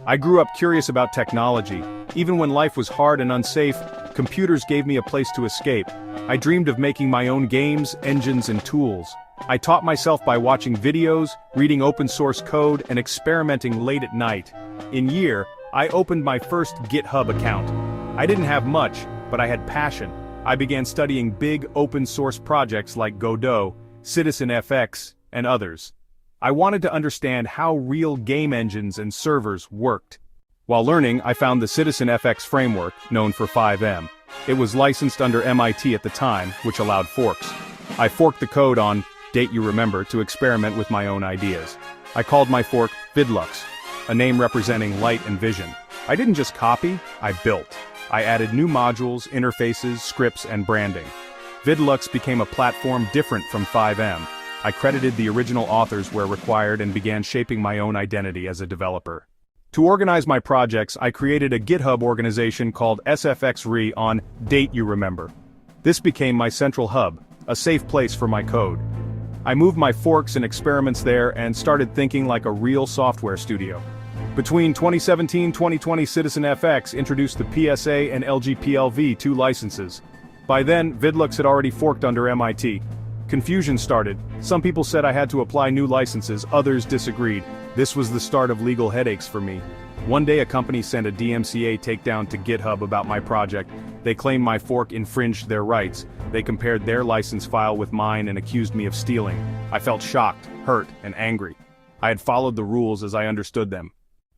I grew up curious about technology. Even when life was hard and unsafe, computers gave me a place to escape. I dreamed of making my own games, engines, and tools. I taught myself by watching videos, reading open source code, and experimenting late at night. In year, I opened my first GitHub account. I didn't have much, but I had passion. I began studying big open source projects like Godot, CitizenFX, and others. I wanted to understand how real game engines and servers worked. While learning, I found the CitizenFX framework, known for 5M. It was licensed under MIT at the time, which allowed forks. I forked the code on Date You Remember to experiment with my own ideas. I called my fork Vidllux, a name representing light and vision. I didn't just copy, I built. I added new modules, interfaces, scripts, and branding. Vidllux became a platform different from 5M. I credited the original authors where required and began shaping my own identity as a developer. To organize my projects, I created a GitHub organization called Sfx-re on Date You Remember. This became my central hub, a safe place for my code. I moved my forks and experiments there and started thinking like a real software studio. Between 2017-2020, CitizenFX introduced the PSA and LGPLv2 licenses. By then, Vidllux had already forked under MIT. Confusion started. Some people said I had to apply new licenses, others disagreed. This was the start of legal headaches for me. One day a company sent a DMCA takedown to GitHub about my project. They claimed my fork infringed their rights. They compared their license file with mine and accused me of stealing. I felt shocked, hurt, and angry. I had followed the rules as I understood them.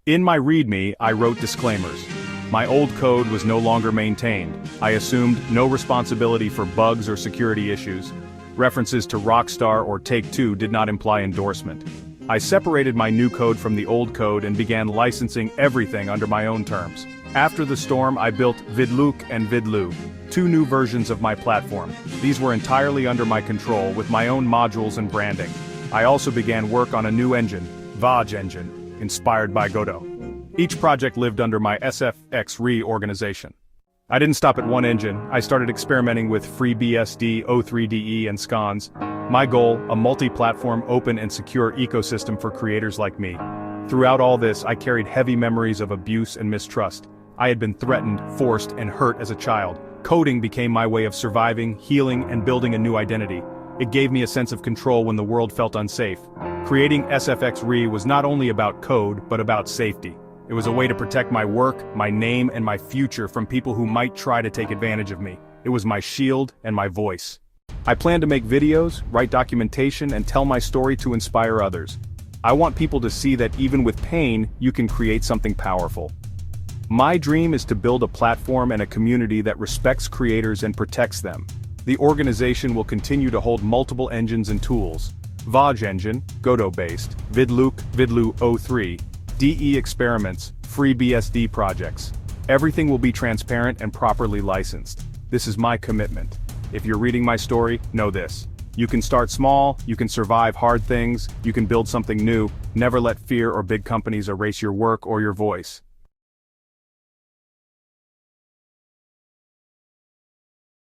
In my README, I wrote disclaimers. My old code was no longer maintained. I assumed no responsibility for bugs or security issues. References to Rockstar or Take-Two did not imply endorsement. I separated my new code from the old code and began licensing everything under my own terms. After the storm, I built Vidlluc and Vidllue, two new versions of my platform. These were entirely under my control with my own modules and branding. I also began work on a new engine, Vage Engine, inspired by Godot. Each project lived under my Sfx-re organization. I didn't stop at one engine. I started experimenting with FreeBSD, O3DE, and scons. My goal, a multi-platform, open and secure ecosystem for creators like me. Throughout all this, I carried heavy memories of abuse and mistrust. I had been threatened, forced, and hurt as a child. Coding became my way of surviving, healing, and building a new identity. It gave me a sense of control when the world felt unsafe. Creating Sfx-re was not only about code, but about safety. It was a way to protect my work, my name, and my future from people who might try to take advantage of me. It was my shield and my voice. I plan to make videos, write documentation, and tell my story to inspire others. I want people to see that even with pain, you can create something powerful. My dream is to build a platform and a community that respects creators and protects them. The organization will continue to hold multiple engines and tools. Vage Engine, Godot-based, Vidlluc, Vidllue O3, DE experiments, FreeBSD projects. Everything will be transparent and properly licensed. This is my commitment. If you're reading my story, know this. You can start small, you can survive hard things, you can build something new. Never let fear or big companies erase your work or your voice.